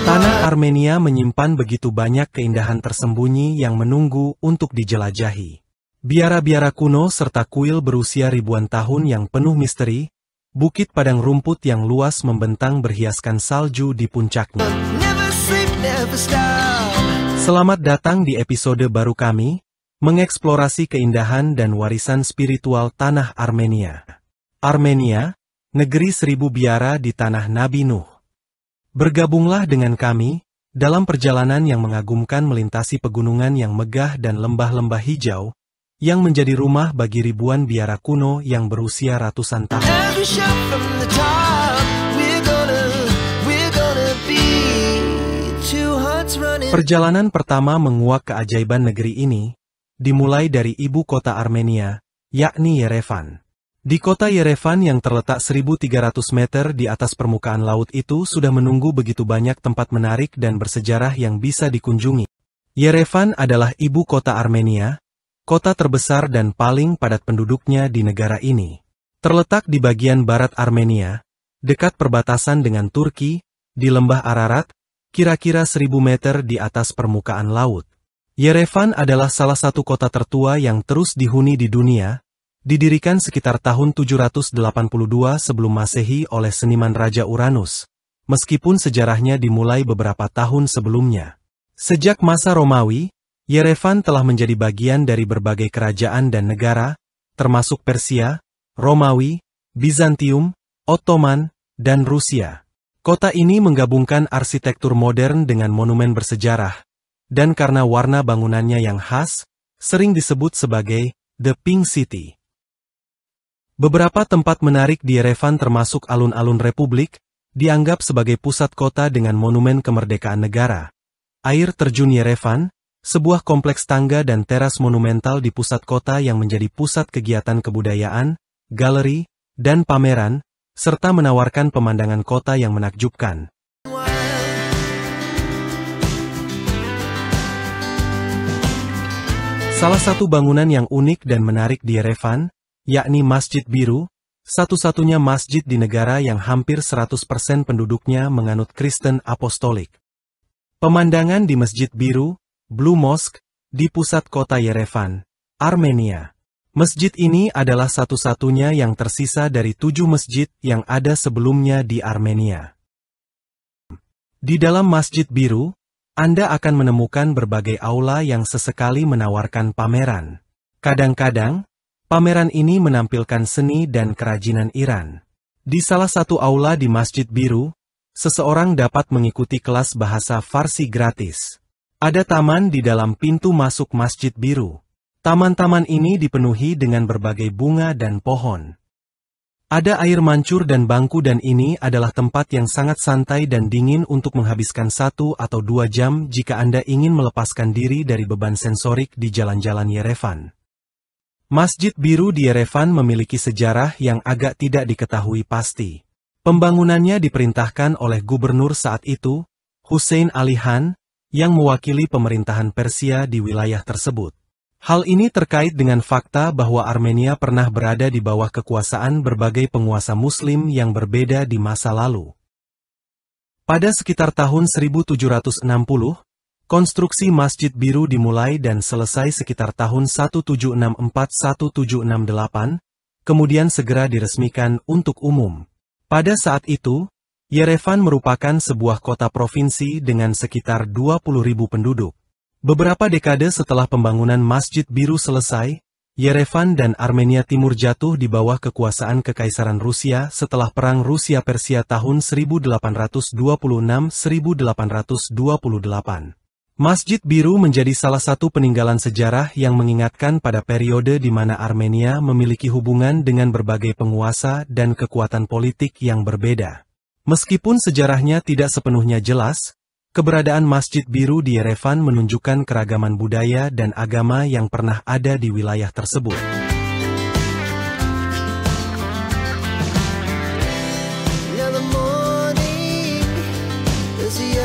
Tanah Armenia menyimpan begitu banyak keindahan tersembunyi yang menunggu untuk dijelajahi. Biara-biara kuno serta kuil berusia ribuan tahun yang penuh misteri, bukit padang rumput yang luas membentang berhiaskan salju di puncaknya. Selamat datang di episode baru kami, mengeksplorasi keindahan dan warisan spiritual tanah Armenia. Armenia, negeri seribu biara di tanah Nabi Nuh. Bergabunglah dengan kami, dalam perjalanan yang mengagumkan melintasi pegunungan yang megah dan lembah-lembah hijau, yang menjadi rumah bagi ribuan biara kuno yang berusia ratusan tahun. Perjalanan pertama menguak keajaiban negeri ini, dimulai dari ibu kota Armenia, yakni Yerevan. Di kota Yerevan yang terletak 1.300 meter di atas permukaan laut itu sudah menunggu begitu banyak tempat menarik dan bersejarah yang bisa dikunjungi. Yerevan adalah ibu kota Armenia, kota terbesar dan paling padat penduduknya di negara ini. Terletak di bagian barat Armenia, dekat perbatasan dengan Turki, di lembah Ararat, kira-kira 1.000 meter di atas permukaan laut. Yerevan adalah salah satu kota tertua yang terus dihuni di dunia, didirikan sekitar tahun 782 sebelum Masehi oleh seniman Raja Uranus, meskipun sejarahnya dimulai beberapa tahun sebelumnya. Sejak masa Romawi, Yerevan telah menjadi bagian dari berbagai kerajaan dan negara, termasuk Persia, Romawi, Bizantium, Ottoman, dan Rusia. Kota ini menggabungkan arsitektur modern dengan monumen bersejarah, dan karena warna bangunannya yang khas, sering disebut sebagai The Pink City. Beberapa tempat menarik di Yerevan termasuk alun-alun Republik, dianggap sebagai pusat kota dengan monumen kemerdekaan negara. Air terjun Yerevan, sebuah kompleks tangga dan teras monumental di pusat kota yang menjadi pusat kegiatan kebudayaan, galeri, dan pameran, serta menawarkan pemandangan kota yang menakjubkan. Salah satu bangunan yang unik dan menarik di Yerevan, yakni Masjid Biru, satu-satunya masjid di negara yang hampir 100% penduduknya menganut Kristen Apostolik. Pemandangan di Masjid Biru, Blue Mosque, di pusat kota Yerevan, Armenia. Masjid ini adalah satu-satunya yang tersisa dari 7 masjid yang ada sebelumnya di Armenia. Di dalam Masjid Biru, Anda akan menemukan berbagai aula yang sesekali menawarkan pameran. Kadang-kadang, pameran ini menampilkan seni dan kerajinan Iran. Di salah satu aula di Masjid Biru, seseorang dapat mengikuti kelas bahasa Farsi gratis. Ada taman di dalam pintu masuk Masjid Biru. Taman-taman ini dipenuhi dengan berbagai bunga dan pohon. Ada air mancur dan bangku dan ini adalah tempat yang sangat santai dan dingin untuk menghabiskan 1 atau 2 jam jika Anda ingin melepaskan diri dari beban sensorik di jalan-jalan Yerevan. Masjid Biru di Yerevan memiliki sejarah yang agak tidak diketahui pasti. Pembangunannya diperintahkan oleh gubernur saat itu, Hussein Ali Khan, yang mewakili pemerintahan Persia di wilayah tersebut. Hal ini terkait dengan fakta bahwa Armenia pernah berada di bawah kekuasaan berbagai penguasa Muslim yang berbeda di masa lalu. Pada sekitar tahun 1760, konstruksi Masjid Biru dimulai dan selesai sekitar tahun 1764-1768, kemudian segera diresmikan untuk umum. Pada saat itu, Yerevan merupakan sebuah kota provinsi dengan sekitar 20.000 penduduk. Beberapa dekade setelah pembangunan Masjid Biru selesai, Yerevan dan Armenia Timur jatuh di bawah kekuasaan Kekaisaran Rusia setelah Perang Rusia-Persia tahun 1826-1828. Masjid Biru menjadi salah satu peninggalan sejarah yang mengingatkan pada periode di mana Armenia memiliki hubungan dengan berbagai penguasa dan kekuatan politik yang berbeda. Meskipun sejarahnya tidak sepenuhnya jelas, keberadaan Masjid Biru di Yerevan menunjukkan keragaman budaya dan agama yang pernah ada di wilayah tersebut.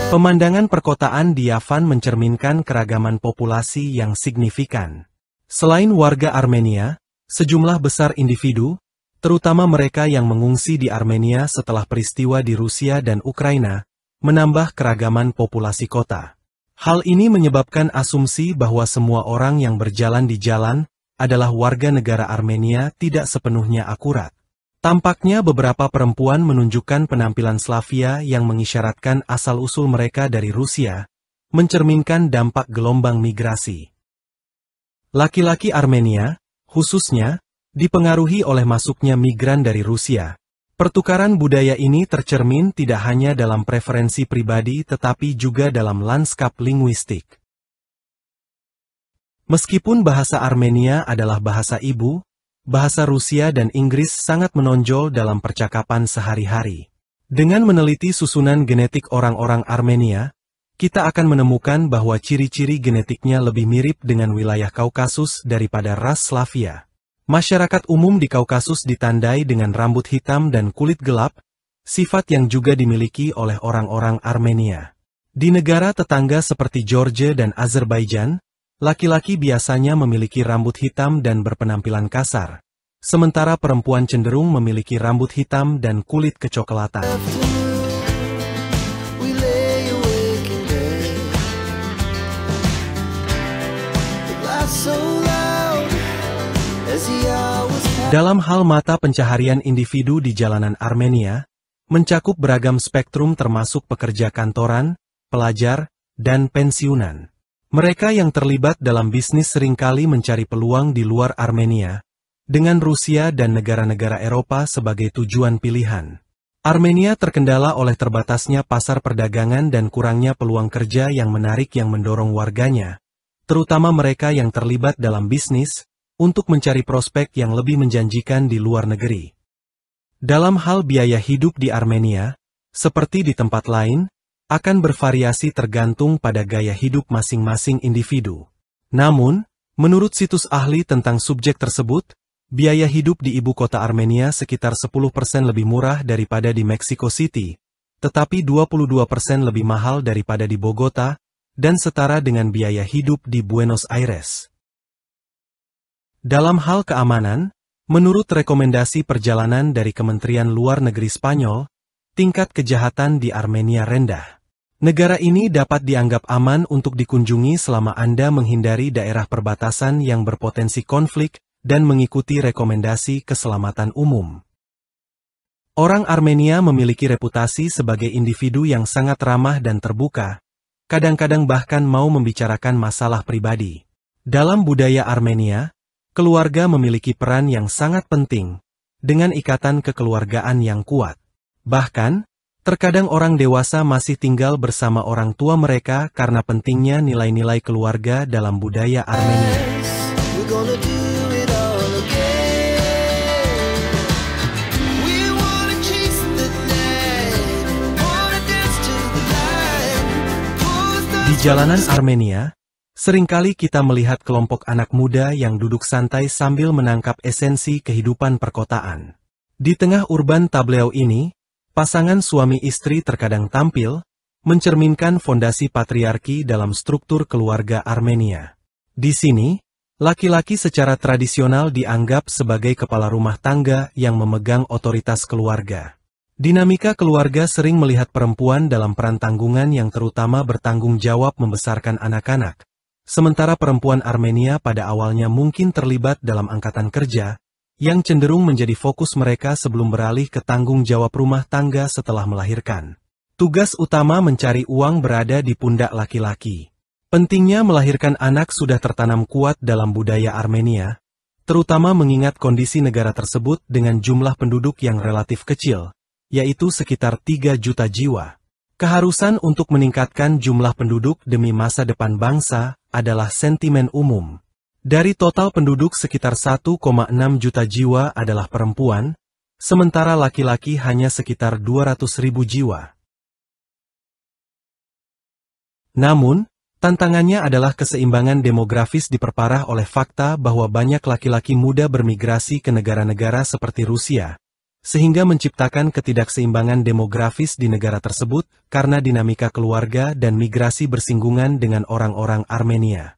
Pemandangan perkotaan di Yerevan mencerminkan keragaman populasi yang signifikan. Selain warga Armenia, sejumlah besar individu, terutama mereka yang mengungsi di Armenia setelah peristiwa di Rusia dan Ukraina, menambah keragaman populasi kota. Hal ini menyebabkan asumsi bahwa semua orang yang berjalan di jalan adalah warga negara Armenia tidak sepenuhnya akurat. Tampaknya beberapa perempuan menunjukkan penampilan Slavia yang mengisyaratkan asal-usul mereka dari Rusia, mencerminkan dampak gelombang migrasi. Laki-laki Armenia, khususnya, dipengaruhi oleh masuknya migran dari Rusia. Pertukaran budaya ini tercermin tidak hanya dalam preferensi pribadi tetapi juga dalam lanskap linguistik. Meskipun bahasa Armenia adalah bahasa ibu, bahasa Rusia dan Inggris sangat menonjol dalam percakapan sehari-hari. Dengan meneliti susunan genetik orang-orang Armenia, kita akan menemukan bahwa ciri-ciri genetiknya lebih mirip dengan wilayah Kaukasus daripada ras Slavia. Masyarakat umum di Kaukasus ditandai dengan rambut hitam dan kulit gelap, sifat yang juga dimiliki oleh orang-orang Armenia. Di negara tetangga seperti Georgia dan Azerbaijan, laki-laki biasanya memiliki rambut hitam dan berpenampilan kasar, sementara perempuan cenderung memiliki rambut hitam dan kulit kecoklatan. Dalam hal mata pencaharian individu di jalanan Armenia, mencakup beragam spektrum termasuk pekerja kantoran, pelajar, dan pensiunan. Mereka yang terlibat dalam bisnis seringkali mencari peluang di luar Armenia, dengan Rusia dan negara-negara Eropa sebagai tujuan pilihan. Armenia terkendala oleh terbatasnya pasar perdagangan dan kurangnya peluang kerja yang menarik yang mendorong warganya, terutama mereka yang terlibat dalam bisnis, untuk mencari prospek yang lebih menjanjikan di luar negeri. Dalam hal biaya hidup di Armenia, seperti di tempat lain, akan bervariasi tergantung pada gaya hidup masing-masing individu. Namun, menurut situs ahli tentang subjek tersebut, biaya hidup di ibu kota Armenia sekitar 10% lebih murah daripada di Mexico City, tetapi 22% lebih mahal daripada di Bogota, dan setara dengan biaya hidup di Buenos Aires. Dalam hal keamanan, menurut rekomendasi perjalanan dari Kementerian Luar Negeri Spanyol, tingkat kejahatan di Armenia rendah. Negara ini dapat dianggap aman untuk dikunjungi selama Anda menghindari daerah perbatasan yang berpotensi konflik dan mengikuti rekomendasi keselamatan umum. Orang Armenia memiliki reputasi sebagai individu yang sangat ramah dan terbuka, kadang-kadang bahkan mau membicarakan masalah pribadi. Dalam budaya Armenia, keluarga memiliki peran yang sangat penting, dengan ikatan kekeluargaan yang kuat. Bahkan, terkadang orang dewasa masih tinggal bersama orang tua mereka karena pentingnya nilai-nilai keluarga dalam budaya Armenia. Di jalanan Armenia, seringkali kita melihat kelompok anak muda yang duduk santai sambil menangkap esensi kehidupan perkotaan. Di tengah urban tableau ini, pasangan suami istri terkadang tampil, mencerminkan fondasi patriarki dalam struktur keluarga Armenia. Di sini, laki-laki secara tradisional dianggap sebagai kepala rumah tangga yang memegang otoritas keluarga. Dinamika keluarga sering melihat perempuan dalam peran tanggungan yang terutama bertanggung jawab membesarkan anak-anak. Sementara perempuan Armenia pada awalnya mungkin terlibat dalam angkatan kerja, yang cenderung menjadi fokus mereka sebelum beralih ke tanggung jawab rumah tangga setelah melahirkan. Tugas utama mencari uang berada di pundak laki-laki. Pentingnya melahirkan anak sudah tertanam kuat dalam budaya Armenia, terutama mengingat kondisi negara tersebut dengan jumlah penduduk yang relatif kecil, yaitu sekitar 3 juta jiwa. Keharusan untuk meningkatkan jumlah penduduk demi masa depan bangsa adalah sentimen umum. Dari total penduduk sekitar 1,6 juta jiwa adalah perempuan, sementara laki-laki hanya sekitar 200.000 jiwa. Namun, tantangannya adalah keseimbangan demografis diperparah oleh fakta bahwa banyak laki-laki muda bermigrasi ke negara-negara seperti Rusia, sehingga menciptakan ketidakseimbangan demografis di negara tersebut karena dinamika keluarga dan migrasi bersinggungan dengan orang-orang Armenia.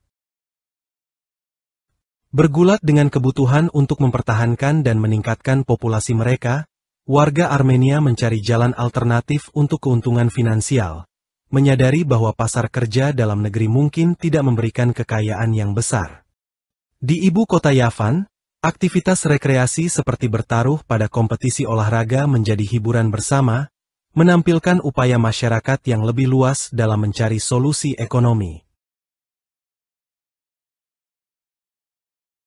Bergulat dengan kebutuhan untuk mempertahankan dan meningkatkan populasi mereka, warga Armenia mencari jalan alternatif untuk keuntungan finansial, menyadari bahwa pasar kerja dalam negeri mungkin tidak memberikan kekayaan yang besar. Di ibu kota Yavan, aktivitas rekreasi seperti bertaruh pada kompetisi olahraga menjadi hiburan bersama, menampilkan upaya masyarakat yang lebih luas dalam mencari solusi ekonomi.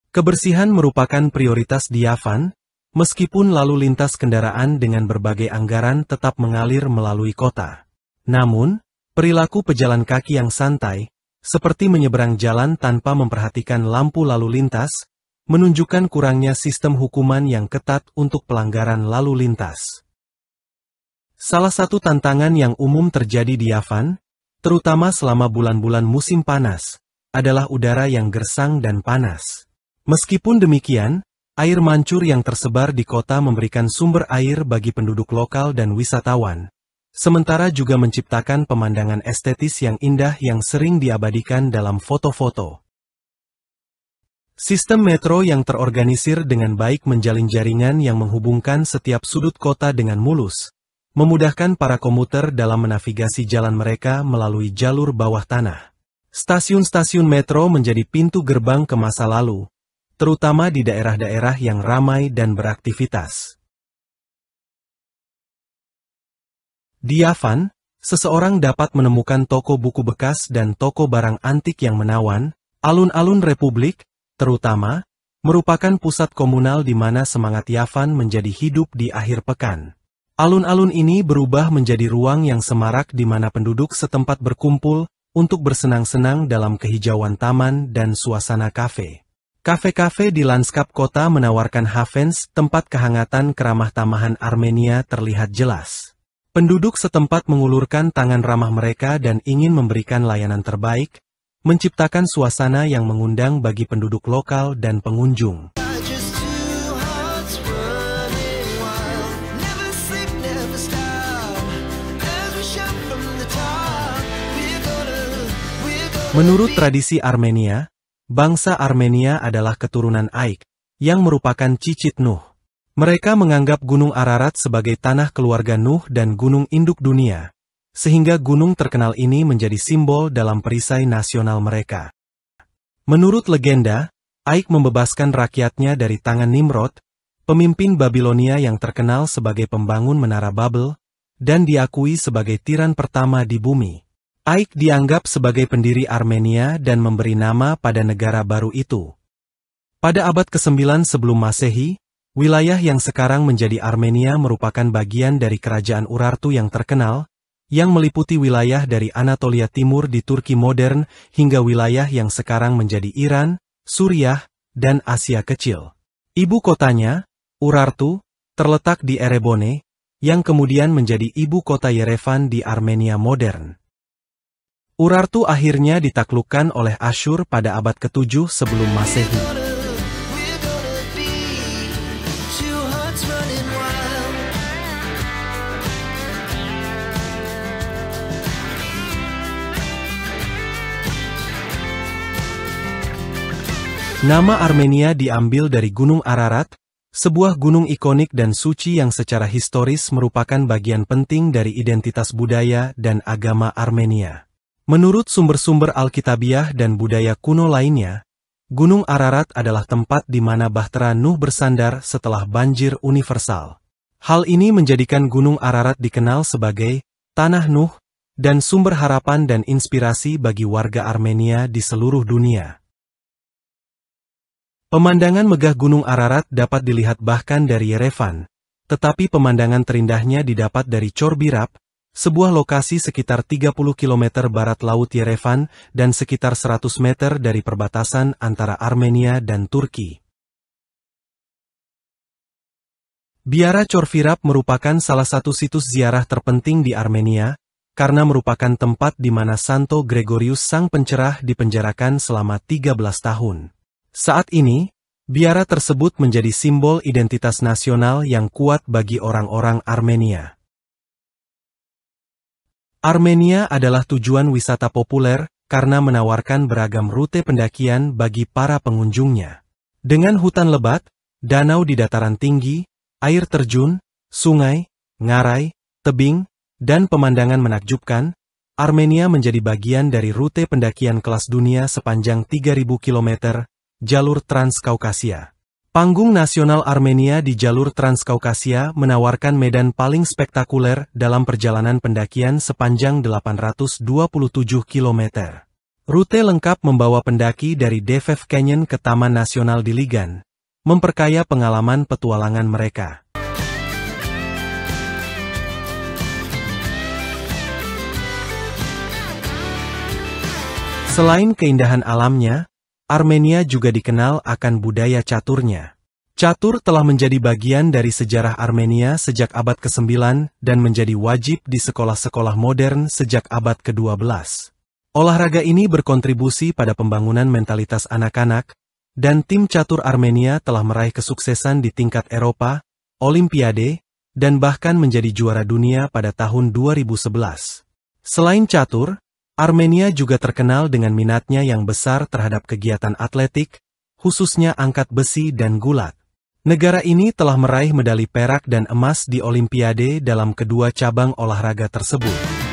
Kebersihan merupakan prioritas di Yavan, meskipun lalu lintas kendaraan dengan berbagai anggaran tetap mengalir melalui kota. Namun, perilaku pejalan kaki yang santai, seperti menyeberang jalan tanpa memperhatikan lampu lalu lintas, menunjukkan kurangnya sistem hukuman yang ketat untuk pelanggaran lalu lintas. Salah satu tantangan yang umum terjadi di Yavan, terutama selama bulan-bulan musim panas, adalah udara yang gersang dan panas. Meskipun demikian, air mancur yang tersebar di kota memberikan sumber air bagi penduduk lokal dan wisatawan, sementara juga menciptakan pemandangan estetis yang indah yang sering diabadikan dalam foto-foto. Sistem metro yang terorganisir dengan baik menjalin jaringan yang menghubungkan setiap sudut kota dengan mulus, memudahkan para komuter dalam menavigasi jalan mereka melalui jalur bawah tanah. Stasiun-stasiun metro menjadi pintu gerbang ke masa lalu, terutama di daerah-daerah yang ramai dan beraktivitas. Di Yavan, seseorang dapat menemukan toko buku bekas dan toko barang antik yang menawan. Alun-alun Republik, terutama, merupakan pusat komunal di mana semangat Yavan menjadi hidup di akhir pekan. Alun-alun ini berubah menjadi ruang yang semarak di mana penduduk setempat berkumpul untuk bersenang-senang dalam kehijauan taman dan suasana kafe. Kafe-kafe di lanskap kota menawarkan havens, tempat kehangatan keramah tamahan Armenia terlihat jelas. Penduduk setempat mengulurkan tangan ramah mereka dan ingin memberikan layanan terbaik, menciptakan suasana yang mengundang bagi penduduk lokal dan pengunjung. Menurut tradisi Armenia, bangsa Armenia adalah keturunan Aik, yang merupakan cicit Nuh. Mereka menganggap Gunung Ararat sebagai tanah keluarga Nuh dan gunung induk dunia, sehingga gunung terkenal ini menjadi simbol dalam perisai nasional mereka. Menurut legenda, Aik membebaskan rakyatnya dari tangan Nimrod, pemimpin Babilonia yang terkenal sebagai pembangun Menara Babel, dan diakui sebagai tiran pertama di bumi. Aik dianggap sebagai pendiri Armenia dan memberi nama pada negara baru itu. Pada abad ke-9 sebelum Masehi, wilayah yang sekarang menjadi Armenia merupakan bagian dari kerajaan Urartu yang terkenal, yang meliputi wilayah dari Anatolia Timur di Turki modern hingga wilayah yang sekarang menjadi Iran, Suriah, dan Asia Kecil. Ibu kotanya, Urartu, terletak di Erebone, yang kemudian menjadi ibu kota Yerevan di Armenia modern. Urartu akhirnya ditaklukkan oleh Asyur pada abad ke-7 sebelum Masehi. Nama Armenia diambil dari Gunung Ararat, sebuah gunung ikonik dan suci yang secara historis merupakan bagian penting dari identitas budaya dan agama Armenia. Menurut sumber-sumber Alkitabiah dan budaya kuno lainnya, Gunung Ararat adalah tempat di mana bahtera Nuh bersandar setelah banjir universal. Hal ini menjadikan Gunung Ararat dikenal sebagai Tanah Nuh dan sumber harapan dan inspirasi bagi warga Armenia di seluruh dunia. Pemandangan megah Gunung Ararat dapat dilihat bahkan dari Yerevan, tetapi pemandangan terindahnya didapat dari Chorbirab, sebuah lokasi sekitar 30 km barat laut Yerevan dan sekitar 100 meter dari perbatasan antara Armenia dan Turki. Biara Chorbirab merupakan salah satu situs ziarah terpenting di Armenia, karena merupakan tempat di mana Santo Gregorius Sang Pencerah dipenjarakan selama 13 tahun. Saat ini, biara tersebut menjadi simbol identitas nasional yang kuat bagi orang-orang Armenia. Armenia adalah tujuan wisata populer karena menawarkan beragam rute pendakian bagi para pengunjungnya. Dengan hutan lebat, danau di dataran tinggi, air terjun, sungai, ngarai, tebing, dan pemandangan menakjubkan, Armenia menjadi bagian dari rute pendakian kelas dunia sepanjang 3.000 km, jalur Transkaukasia. Panggung nasional Armenia di jalur Transkaukasia menawarkan medan paling spektakuler dalam perjalanan pendakian sepanjang 827 km. Rute lengkap membawa pendaki dari Devev Canyon ke Taman Nasional di Ligan, memperkaya pengalaman petualangan mereka. Selain keindahan alamnya, Armenia juga dikenal akan budaya caturnya. Catur telah menjadi bagian dari sejarah Armenia sejak abad ke-9 dan menjadi wajib di sekolah-sekolah modern sejak abad ke-12. Olahraga ini berkontribusi pada pembangunan mentalitas anak-anak, dan tim catur Armenia telah meraih kesuksesan di tingkat Eropa, Olimpiade, dan bahkan menjadi juara dunia pada tahun 2011. Selain catur, Armenia juga terkenal dengan minatnya yang besar terhadap kegiatan atletik, khususnya angkat besi dan gulat. Negara ini telah meraih medali perak dan emas di Olimpiade dalam kedua cabang olahraga tersebut.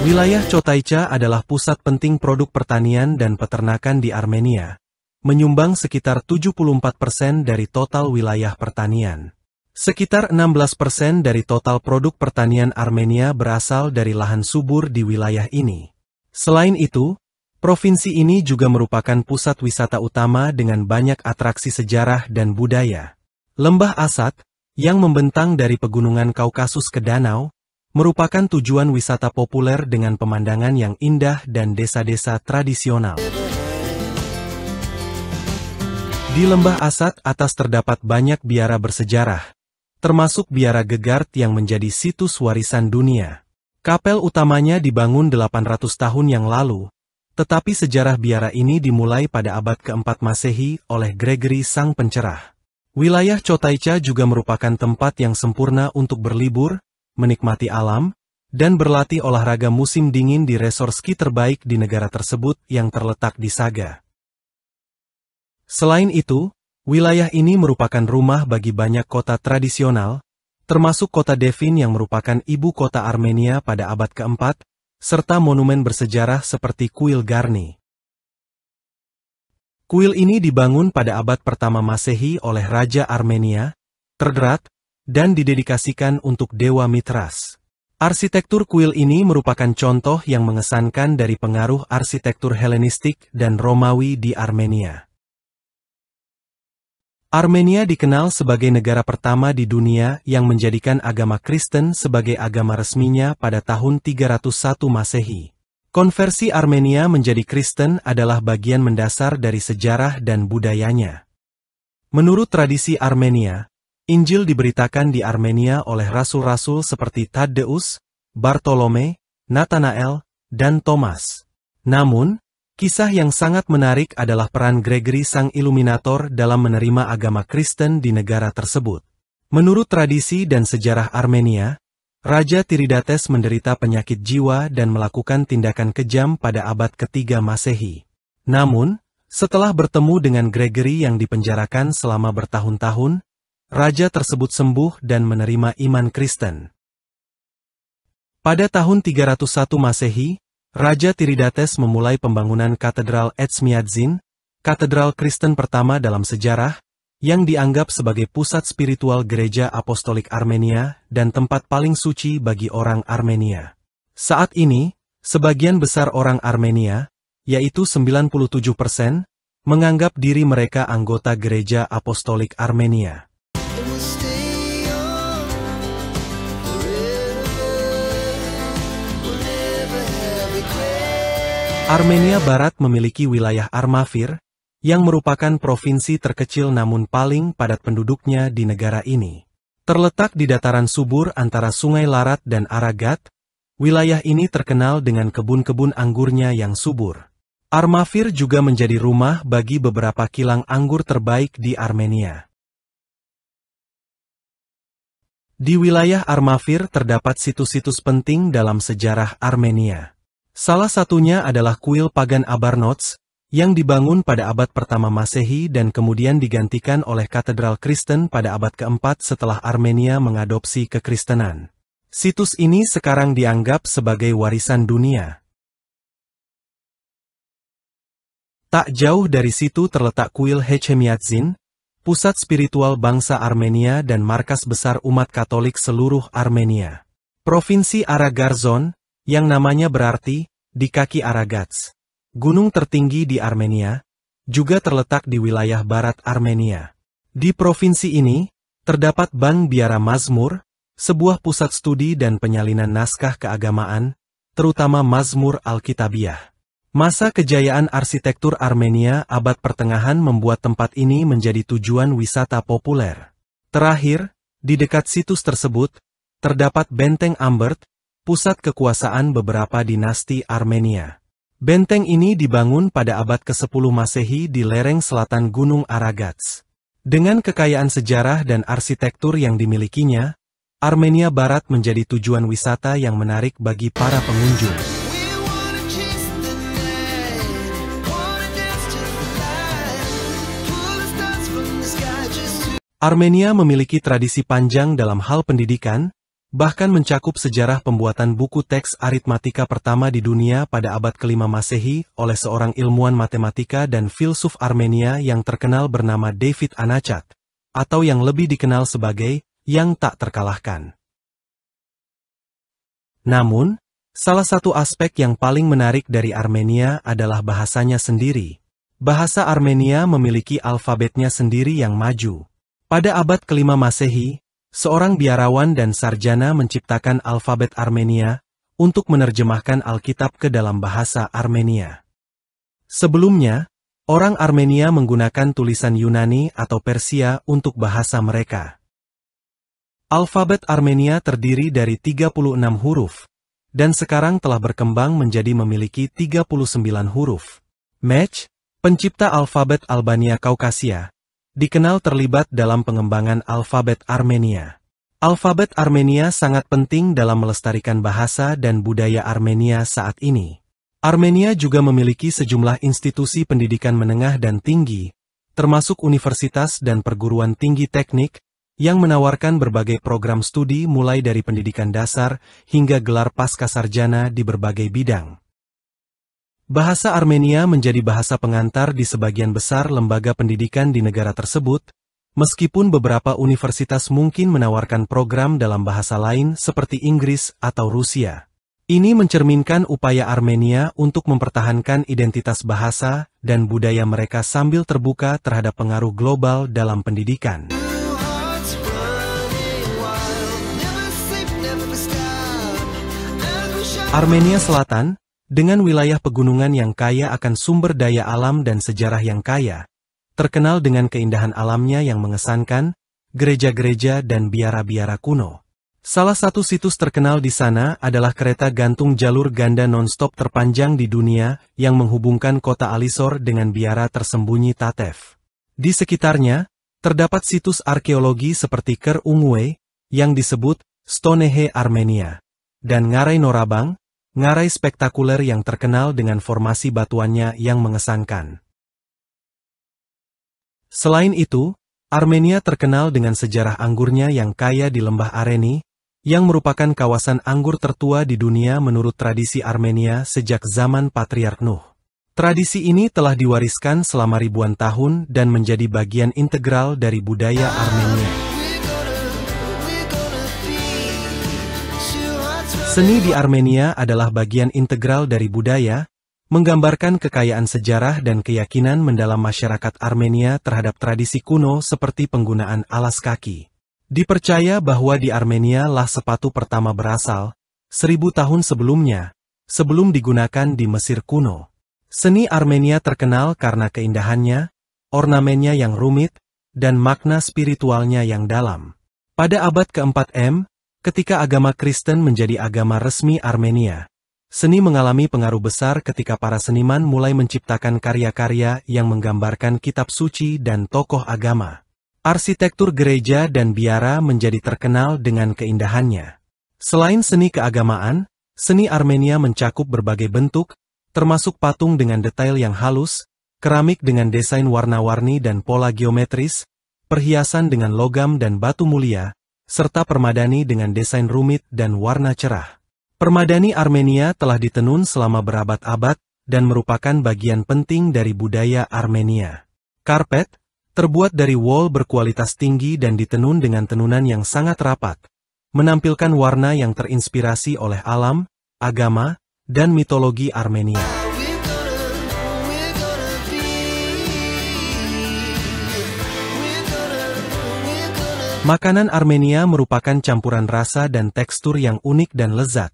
Wilayah Chotaicha adalah pusat penting produk pertanian dan peternakan di Armenia, menyumbang sekitar 74% dari total wilayah pertanian. Sekitar 16% dari total produk pertanian Armenia berasal dari lahan subur di wilayah ini. Selain itu, provinsi ini juga merupakan pusat wisata utama dengan banyak atraksi sejarah dan budaya. Lembah Asat, yang membentang dari pegunungan Kaukasus ke danau, merupakan tujuan wisata populer dengan pemandangan yang indah dan desa-desa tradisional. Di Lembah Asat atas terdapat banyak biara bersejarah, termasuk biara Gegart yang menjadi situs warisan dunia. Kapel utamanya dibangun 800 tahun yang lalu, tetapi sejarah biara ini dimulai pada abad ke-4 Masehi oleh Gregory Sang Pencerah. Wilayah Chotaicha juga merupakan tempat yang sempurna untuk berlibur, menikmati alam, dan berlatih olahraga musim dingin di resor ski terbaik di negara tersebut yang terletak di Saga. Selain itu, wilayah ini merupakan rumah bagi banyak kota tradisional, termasuk kota Devin yang merupakan ibu kota Armenia pada abad ke-4, serta monumen bersejarah seperti Kuil Garni. Kuil ini dibangun pada abad pertama Masehi oleh Raja Armenia, Tergrat, dan didedikasikan untuk Dewa Mitras. Arsitektur kuil ini merupakan contoh yang mengesankan dari pengaruh arsitektur Helenistik dan Romawi di Armenia. Armenia dikenal sebagai negara pertama di dunia yang menjadikan agama Kristen sebagai agama resminya pada tahun 301 Masehi. Konversi Armenia menjadi Kristen adalah bagian mendasar dari sejarah dan budayanya. Menurut tradisi Armenia, Injil diberitakan di Armenia oleh rasul-rasul seperti Tadeus, Bartolome, Nathanael, dan Thomas. Namun, kisah yang sangat menarik adalah peran Gregory Sang Iluminator dalam menerima agama Kristen di negara tersebut. Menurut tradisi dan sejarah Armenia, Raja Tiridates menderita penyakit jiwa dan melakukan tindakan kejam pada abad ke-3 Masehi. Namun, setelah bertemu dengan Gregory yang dipenjarakan selama bertahun-tahun, raja tersebut sembuh dan menerima iman Kristen. Pada tahun 301 Masehi, Raja Tiridates memulai pembangunan Katedral Etchmiadzin, katedral Kristen pertama dalam sejarah, yang dianggap sebagai pusat spiritual Gereja Apostolik Armenia dan tempat paling suci bagi orang Armenia. Saat ini, sebagian besar orang Armenia, yaitu 97%, menganggap diri mereka anggota Gereja Apostolik Armenia. Armenia Barat memiliki wilayah Armavir, yang merupakan provinsi terkecil namun paling padat penduduknya di negara ini. Terletak di dataran subur antara Sungai Larat dan Aragat, wilayah ini terkenal dengan kebun-kebun anggurnya yang subur. Armavir juga menjadi rumah bagi beberapa kilang anggur terbaik di Armenia. Di wilayah Armavir terdapat situs-situs penting dalam sejarah Armenia. Salah satunya adalah kuil pagan Abarnots, yang dibangun pada abad pertama Masehi dan kemudian digantikan oleh katedral Kristen pada abad keempat setelah Armenia mengadopsi kekristenan. Situs ini sekarang dianggap sebagai warisan dunia. Tak jauh dari situ terletak kuil Hechemiadzin, pusat spiritual bangsa Armenia dan markas besar umat Katolik seluruh Armenia. Provinsi Aragarzon, yang namanya berarti, di kaki Aragats, gunung tertinggi di Armenia, juga terletak di wilayah barat Armenia. Di provinsi ini, terdapat Bank Biara Mazmur, sebuah pusat studi dan penyalinan naskah keagamaan, terutama Mazmur Alkitabiah. Masa kejayaan arsitektur Armenia abad pertengahan membuat tempat ini menjadi tujuan wisata populer. Terakhir, di dekat situs tersebut, terdapat Benteng Ambert, pusat kekuasaan beberapa dinasti Armenia. Benteng ini dibangun pada abad ke-10 Masehi di lereng selatan Gunung Aragats. Dengan kekayaan sejarah dan arsitektur yang dimilikinya, Armenia Barat menjadi tujuan wisata yang menarik bagi para pengunjung. Armenia memiliki tradisi panjang dalam hal pendidikan, bahkan mencakup sejarah pembuatan buku teks aritmatika pertama di dunia pada abad ke-5 Masehi oleh seorang ilmuwan matematika dan filsuf Armenia yang terkenal bernama David Anachat, atau yang lebih dikenal sebagai yang tak terkalahkan. Namun, salah satu aspek yang paling menarik dari Armenia adalah bahasanya sendiri. Bahasa Armenia memiliki alfabetnya sendiri yang maju. Pada abad ke-5 Masehi, seorang biarawan dan sarjana menciptakan alfabet Armenia untuk menerjemahkan Alkitab ke dalam bahasa Armenia. Sebelumnya, orang Armenia menggunakan tulisan Yunani atau Persia untuk bahasa mereka. Alfabet Armenia terdiri dari 36 huruf, dan sekarang telah berkembang menjadi memiliki 39 huruf. Mech, pencipta alfabet Albania Kaukasia, dikenal terlibat dalam pengembangan alfabet Armenia. Alfabet Armenia sangat penting dalam melestarikan bahasa dan budaya Armenia saat ini. Armenia juga memiliki sejumlah institusi pendidikan menengah dan tinggi, termasuk universitas dan perguruan tinggi teknik, yang menawarkan berbagai program studi mulai dari pendidikan dasar hingga gelar pascasarjana di berbagai bidang. Bahasa Armenia menjadi bahasa pengantar di sebagian besar lembaga pendidikan di negara tersebut, meskipun beberapa universitas mungkin menawarkan program dalam bahasa lain seperti Inggris atau Rusia. Ini mencerminkan upaya Armenia untuk mempertahankan identitas bahasa dan budaya mereka sambil terbuka terhadap pengaruh global dalam pendidikan. Armenia Selatan, dengan wilayah pegunungan yang kaya akan sumber daya alam dan sejarah yang kaya, terkenal dengan keindahan alamnya yang mengesankan, gereja-gereja dan biara-biara kuno. Salah satu situs terkenal di sana adalah kereta gantung jalur ganda non-stop terpanjang di dunia yang menghubungkan kota Alisor dengan biara tersembunyi Tatev. Di sekitarnya, terdapat situs arkeologi seperti Ker Ungwe, yang disebut Stonehenge Armenia, dan Ngarai Norabang, ngarai spektakuler yang terkenal dengan formasi batuannya yang mengesankan. Selain itu, Armenia terkenal dengan sejarah anggurnya yang kaya di lembah Areni, yang merupakan kawasan anggur tertua di dunia menurut tradisi Armenia sejak zaman Patriark Nuh. Tradisi ini telah diwariskan selama ribuan tahun dan menjadi bagian integral dari budaya Armenia. Seni di Armenia adalah bagian integral dari budaya, menggambarkan kekayaan sejarah dan keyakinan mendalam masyarakat Armenia terhadap tradisi kuno seperti penggunaan alas kaki. Dipercaya bahwa di Armenia lah sepatu pertama berasal, 1000 tahun sebelumnya, sebelum digunakan di Mesir kuno. Seni Armenia terkenal karena keindahannya, ornamennya yang rumit, dan makna spiritualnya yang dalam. Pada abad ke-4 M, ketika agama Kristen menjadi agama resmi Armenia, seni mengalami pengaruh besar ketika para seniman mulai menciptakan karya-karya yang menggambarkan kitab suci dan tokoh agama. Arsitektur gereja dan biara menjadi terkenal dengan keindahannya. Selain seni keagamaan, seni Armenia mencakup berbagai bentuk, termasuk patung dengan detail yang halus, keramik dengan desain warna-warni dan pola geometris, perhiasan dengan logam dan batu mulia, serta permadani dengan desain rumit dan warna cerah. Permadani Armenia telah ditenun selama berabad-abad dan merupakan bagian penting dari budaya Armenia. Karpet terbuat dari wol berkualitas tinggi dan ditenun dengan tenunan yang sangat rapat, menampilkan warna yang terinspirasi oleh alam, agama, dan mitologi Armenia. Makanan Armenia merupakan campuran rasa dan tekstur yang unik dan lezat,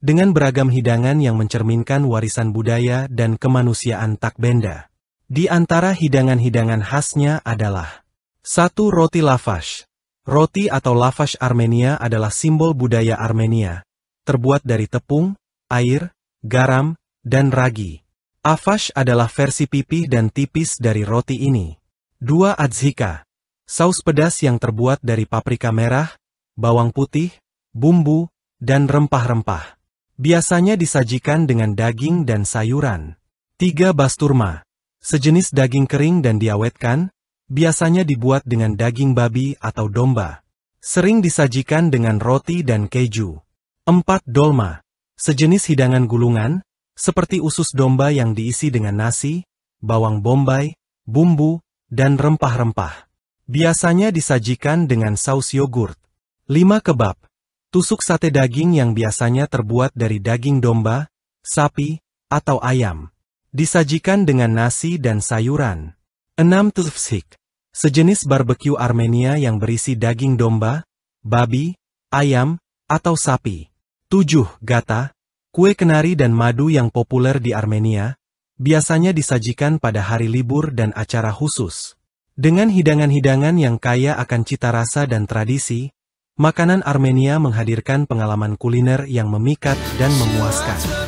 dengan beragam hidangan yang mencerminkan warisan budaya dan kemanusiaan tak benda. Di antara hidangan-hidangan khasnya adalah 1. Roti lavash. Roti atau lavash Armenia adalah simbol budaya Armenia, terbuat dari tepung, air, garam, dan ragi. Avash adalah versi pipih dan tipis dari roti ini. 2. Adzhika. Saus pedas yang terbuat dari paprika merah, bawang putih, bumbu, dan rempah-rempah. Biasanya disajikan dengan daging dan sayuran. 3. Basturma. Sejenis daging kering dan diawetkan, biasanya dibuat dengan daging babi atau domba. Sering disajikan dengan roti dan keju. 4. Dolma. Sejenis hidangan gulungan, seperti usus domba yang diisi dengan nasi, bawang bombay, bumbu, dan rempah-rempah. Biasanya disajikan dengan saus yogurt. 5. Kebab. Tusuk sate daging yang biasanya terbuat dari daging domba, sapi, atau ayam. Disajikan dengan nasi dan sayuran. 6. Tufsik. Sejenis barbeque Armenia yang berisi daging domba, babi, ayam, atau sapi. 7. Gata. Kue kenari dan madu yang populer di Armenia, biasanya disajikan pada hari libur dan acara khusus. Dengan hidangan-hidangan yang kaya akan cita rasa dan tradisi, makanan Armenia menghadirkan pengalaman kuliner yang memikat dan memuaskan.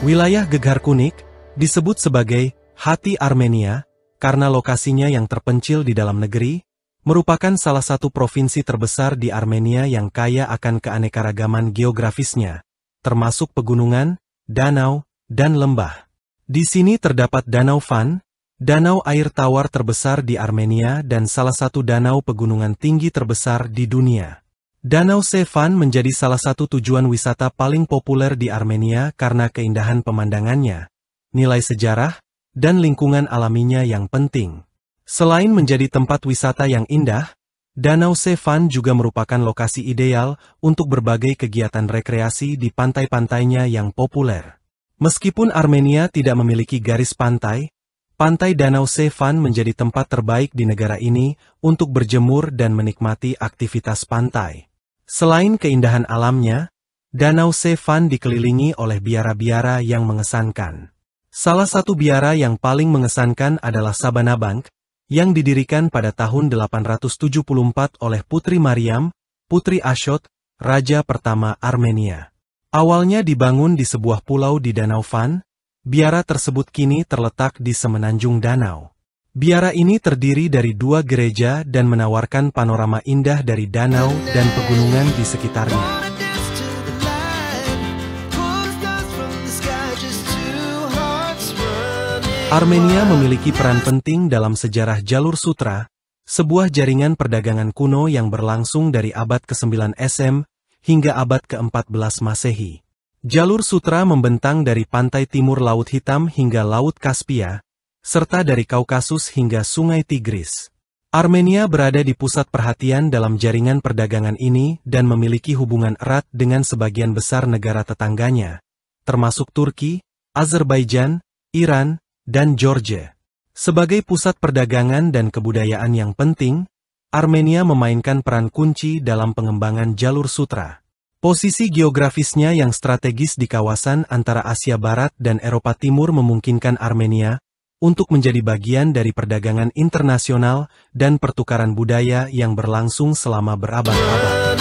Wilayah Geghar Kunik disebut sebagai hati Armenia karena lokasinya yang terpencil di dalam negeri, merupakan salah satu provinsi terbesar di Armenia yang kaya akan keanekaragaman geografisnya, termasuk pegunungan, danau, dan lembah. Di sini terdapat Danau Van, danau air tawar terbesar di Armenia dan salah satu danau pegunungan tinggi terbesar di dunia. Danau Sevan menjadi salah satu tujuan wisata paling populer di Armenia karena keindahan pemandangannya, nilai sejarah, dan lingkungan alaminya yang penting. Selain menjadi tempat wisata yang indah, Danau Sevan juga merupakan lokasi ideal untuk berbagai kegiatan rekreasi di pantai-pantainya yang populer. Meskipun Armenia tidak memiliki garis pantai, pantai Danau Sevan menjadi tempat terbaik di negara ini untuk berjemur dan menikmati aktivitas pantai. Selain keindahan alamnya, Danau Sevan dikelilingi oleh biara-biara yang mengesankan. Salah satu biara yang paling mengesankan adalah Sabanabank, yang didirikan pada tahun 874 oleh Putri Mariam, Putri Ashot, Raja pertama Armenia. Awalnya dibangun di sebuah pulau di Danau Van, biara tersebut kini terletak di semenanjung danau. Biara ini terdiri dari 2 gereja dan menawarkan panorama indah dari danau dan pegunungan di sekitarnya. Armenia memiliki peran penting dalam sejarah Jalur Sutra, sebuah jaringan perdagangan kuno yang berlangsung dari abad ke-9 SM hingga abad ke-14 Masehi. Jalur Sutra membentang dari pantai timur Laut Hitam hingga Laut Kaspia, serta dari Kaukasus hingga Sungai Tigris. Armenia berada di pusat perhatian dalam jaringan perdagangan ini dan memiliki hubungan erat dengan sebagian besar negara tetangganya, termasuk Turki, Azerbaijan, Iran, dan Georgia. Sebagai pusat perdagangan dan kebudayaan yang penting, Armenia memainkan peran kunci dalam pengembangan Jalur Sutra. Posisi geografisnya yang strategis di kawasan antara Asia Barat dan Eropa Timur memungkinkan Armenia untuk menjadi bagian dari perdagangan internasional dan pertukaran budaya yang berlangsung selama berabad-abad.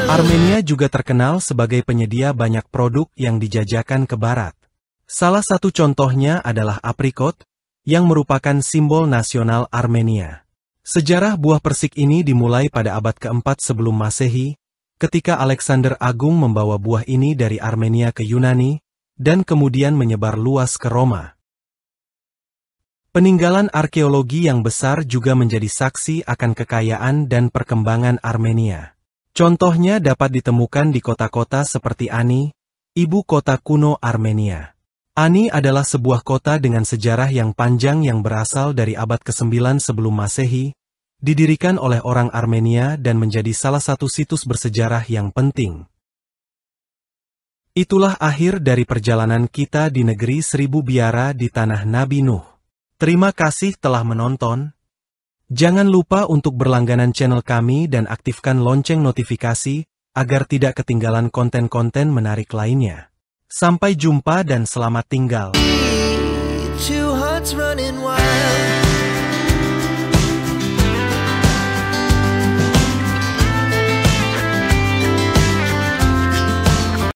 Armenia juga terkenal sebagai penyedia banyak produk yang dijajakan ke barat. Salah satu contohnya adalah aprikot, yang merupakan simbol nasional Armenia. Sejarah buah persik ini dimulai pada abad keempat sebelum Masehi, ketika Alexander Agung membawa buah ini dari Armenia ke Yunani, dan kemudian menyebar luas ke Roma. Peninggalan arkeologi yang besar juga menjadi saksi akan kekayaan dan perkembangan Armenia. Contohnya dapat ditemukan di kota-kota seperti Ani, ibu kota kuno Armenia. Ani adalah sebuah kota dengan sejarah yang panjang yang berasal dari abad ke-9 sebelum Masehi, didirikan oleh orang Armenia dan menjadi salah satu situs bersejarah yang penting. Itulah akhir dari perjalanan kita di negeri seribu biara di tanah Nabi Nuh. Terima kasih telah menonton. Jangan lupa untuk berlangganan channel kami dan aktifkan lonceng notifikasi, agar tidak ketinggalan konten-konten menarik lainnya. Sampai jumpa dan selamat tinggal. Two hearts running wild.